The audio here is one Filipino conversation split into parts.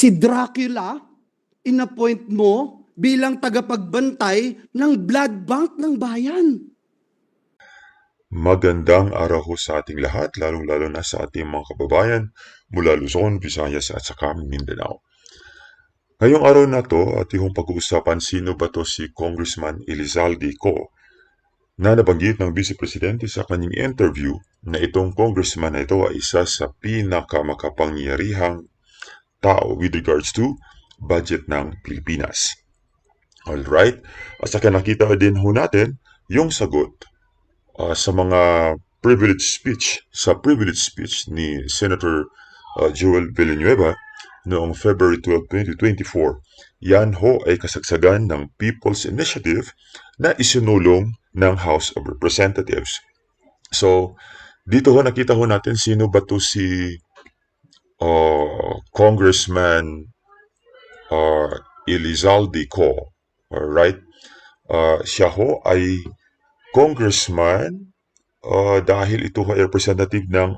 si Dracula, inappoint mo bilang tagapagbantay ng blood bank ng bayan. Magandang araw ho sa ating lahat, lalong-lalo na sa ating mga kababayan mula Luzon, Visayas at saka Mindanao. Ngayong araw na to, ating pag-uusapan sino ba to si Congressman Elizalde Co na nabanggit ng Vice Presidente sa kanyang interview na itong congressman na ito ay isa sa pinakamakapangyarihang tao with regards to budget ng Pilipinas. Alright, at saka nakita din ho natin yung sagot sa mga privilege speech ni Senator Joel Villanueva noong February 12, 2024. Yan ho ay kasagsagan ng People's Initiative na isinulong ng House of Representatives. So, dito ho nakita ho natin sino ba to si Congressman Elizalde Co. Alright? Siya ho ay congressman dahil ito ay representative ng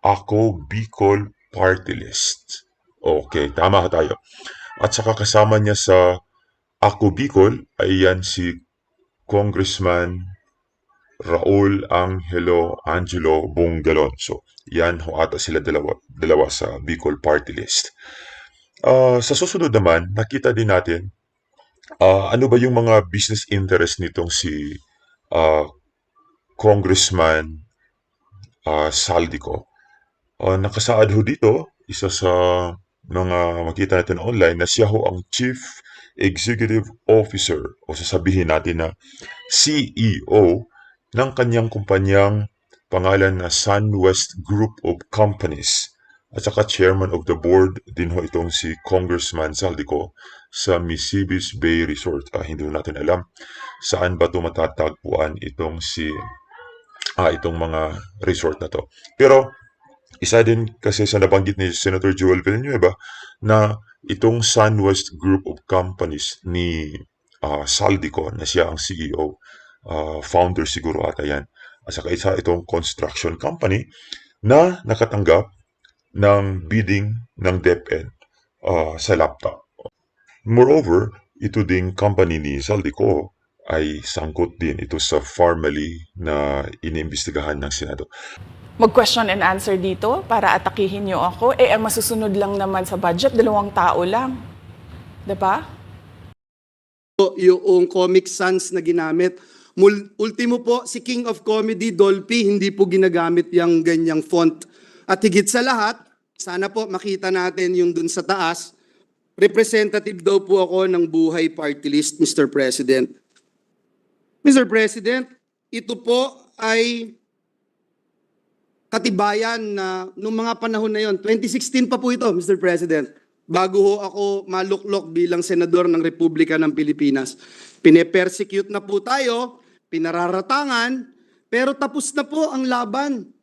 Ako Bicol Party List. Okay, tama tayo. At saka kasama niya sa Ako Bicol ay yan si Congressman Raul Angelo Bongalon. So, yan ho ata sila dalawa sa Bicol Party List. Sa susunod naman, nakita din natin ano ba yung mga business interest nitong si Congressman Saldico. Nakasaad ho dito, isa sa mga makita natin online na siya ho ang Chief Executive Officer o sasabihin natin na CEO ng kanyang kumpanyang pangalan na SunWest Group of Companies. At saka chairman of the board din ho itong si Congressman Saldico sa Misibis Bay Resort. Hindi natin alam saan ba ito matatagpuan itong itong mga resort na to. Pero isa din kasi sa nabanggit ni Senator Joel Villanueva na itong SunWest Group of Companies ni Saldico na siya ang CEO, founder siguro ata yan. At saka isa itong construction company na nakatanggap ng bidding ng DepEd sa laptop. Moreover, ito ding company ni Saldico ay sangkot din ito sa Farmally na iniimbestigahan ng Senado. Mag-question and answer dito para atakihin niyo ako. Ang masusunod lang naman sa budget, 2 tao lang. Diba? Yung Comic Sans na ginamit. Ultimo po, si King of Comedy, Dolphy, hindi po ginagamit yung ganyang font. At higit sa lahat, sana po makita natin yung dun sa taas, representative daw po ako ng Buhay Party List, Mr. President. Mr. President, ito po ay katibayan na noong mga panahon na yon, 2016 pa po ito, Mr. President, bago ho ako maluklok bilang senador ng Republika ng Pilipinas. Pine-persecute na po tayo, pinararatangan, pero tapos na po ang laban.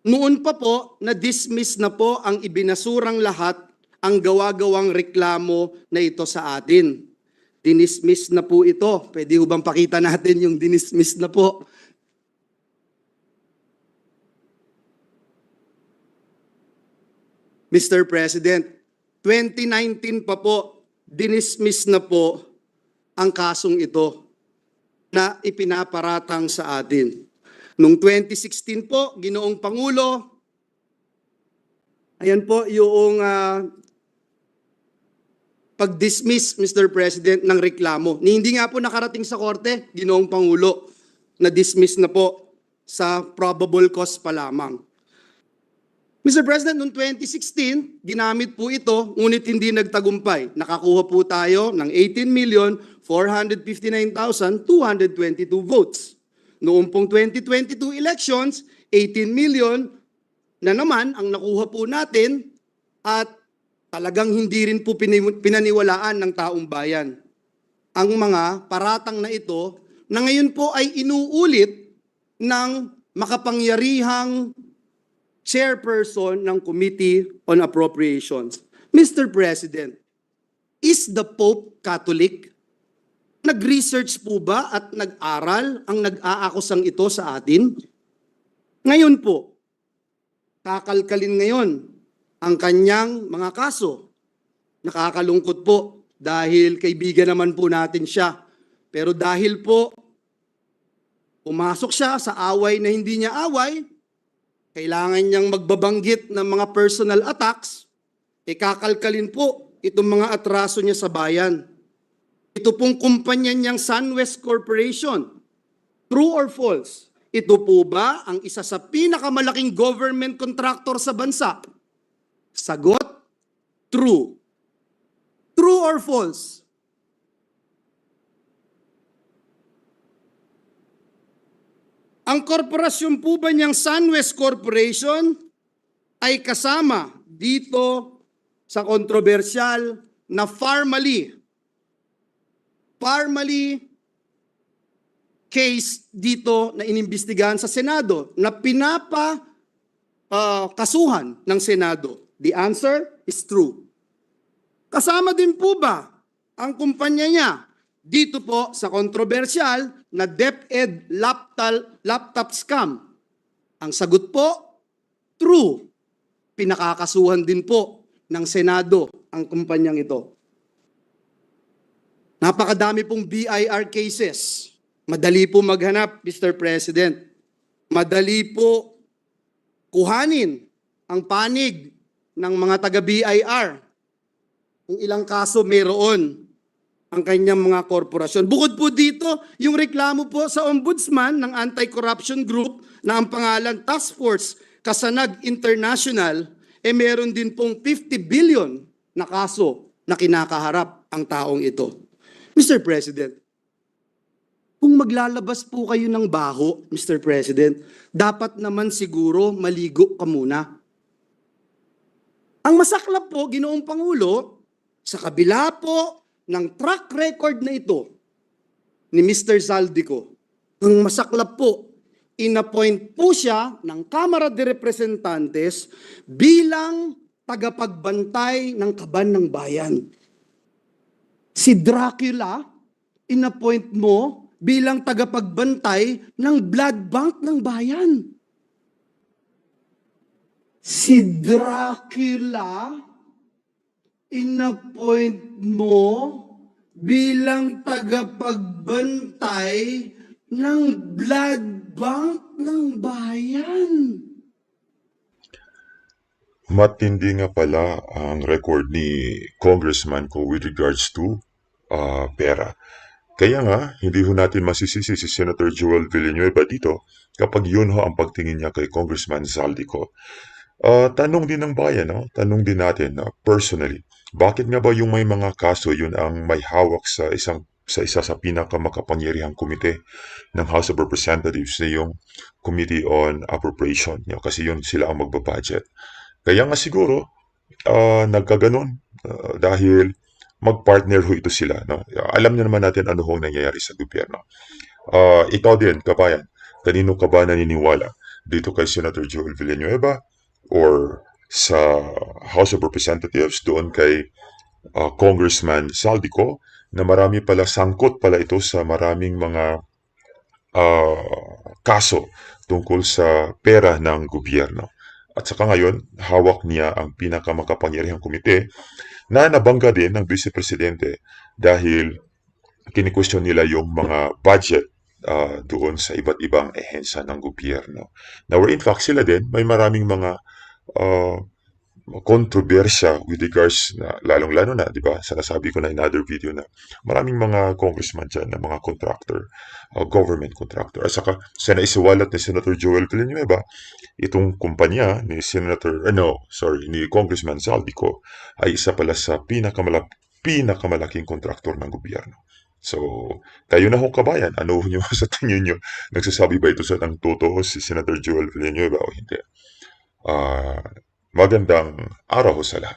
Noon pa po, na-dismiss na po ang ibinasurang lahat ang gawa-gawang reklamo na ito sa atin. Dinismiss na po ito. Pwede ho bang pakita natin yung dinismiss na po? Mr. President, 2019 pa po, dinismiss na po ang kasong ito na ipinaparatang sa atin. Noong 2016 po, Ginoong Pangulo, ayan po yung pag-dismiss, Mr. President, ng reklamo. Hindi nga po nakarating sa korte, Ginoong Pangulo, na-dismiss na po sa probable cause pa lamang. Mr. President, noong 2016, ginamit po ito, ngunit hindi nagtagumpay. Nakakuha po tayo ng 18,459,222 votes. Noong pong 2022 elections, 18 million na naman ang nakuha po natin at talagang hindi rin po pinaniwalaan ng taong bayan. Ang mga paratang na ito na ngayon po ay inuulit ng makapangyarihang chairperson ng Committee on Appropriations. Mr. President, is the Pope Catholic? Nag-research po ba at nag-aral ang nag-aakusang ito sa atin? Ngayon po, kakalkalin ngayon ang kanyang mga kaso. Nakakalungkot po dahil kaibigan naman po natin siya. Pero dahil po pumasok siya sa away na hindi niya away, kailangan niyang magbabanggit ng mga personal attacks, kakalkalin po itong mga atraso niya sa bayan. Ito pong kumpanya niyang SunWest Corporation. True or false? Ito po ba ang isa sa pinakamalaking government contractor sa bansa? Sagot, true. True or false? Ang korporasyon po ba niyang SunWest Corporation ay kasama dito sa kontrobersyal na Parmalee case dito na inimbestigahan sa Senado na kasuhan ng Senado? The answer is true. Kasama din po ba ang kumpanya niya dito po sa kontrobersyal na DepEd laptop scam? Ang sagot po, true. Pinakakasuhan din po ng Senado ang kumpanyang ito. Napakadami pong BIR cases. Madali po maghanap, Mr. President. Madali po kuhanin ang panig ng mga taga-BIR. Kung ilang kaso mayroon ang kanyang mga korporasyon. Bukod po dito, yung reklamo po sa Ombudsman ng Anti-Corruption Group na ang pangalan Task Force Kasanag International, meron din pong 50 billion na kaso na kinakaharap ang taong ito. Mr. President, kung maglalabas po kayo ng baho, Mr. President, dapat naman siguro maligo ka muna. Ang masaklap po, Ginoong Pangulo, sa kabila po ng track record na ito ni Mr. Zaldico, ang masaklap po, inappoint po siya ng Kamara de Representantes bilang tagapagbantay ng kaban ng bayan. Si Dracula, inappoint mo bilang tagapagbantay ng blood bank ng bayan. Si Dracula, inappoint mo bilang tagapagbantay ng blood bank ng bayan. Matindi nga pala ang record ni Congressman ko with regards to pera. Kaya nga, hindi ho natin masisisi si Senator Joel Villanueva dito kapag yun ho ang pagtingin niya kay Congressman Zaldico. Tanong din ng bayan, no? Tanong din natin personally, bakit nga ba yung may mga kaso yun ang may hawak sa isa sa pinakamakapangyarihang komite ng House of Representatives na yung Committee on Appropriation, kasi yun sila ang magbabudget. Kaya nga siguro nagkaganon dahil magpartner ho ito sila. No? Alam niyo naman natin ano hong nangyayari sa gobyerno. Ikaw din, kabayan, kanino ka ba naniniwala? Dito kay Senator Joel Villanueva or sa House of Representatives doon kay Congressman Zaldico na marami pala sangkot pala ito sa maraming mga kaso tungkol sa pera ng gobyerno. At saka ngayon, hawak niya ang pinakamakapangyarihang komite na nabangga din ng Vice Presidente dahil kini-question nila yung mga budget doon sa iba't ibang ehensya ng gobyerno. Now, in fact, sila din, may maraming mga kontrobersya with regards na lalong-lalo na, di ba? Sinasabi ko na in other video na maraming mga congressman dyan na mga contractor, government contractor. At saka, naisiwalat ni Senator Joel Villanueva, itong kumpanya ni ni Congressman Zaldico ay isa pala sa pinakamalaking kontraktor ng gobyerno. So, kayo na ho kabayan, ano nyo sa tingin nyo? Nagsasabi ba ito ng totoo si Senator Joel Villanueva o hindi? Magandang araw sa lahat.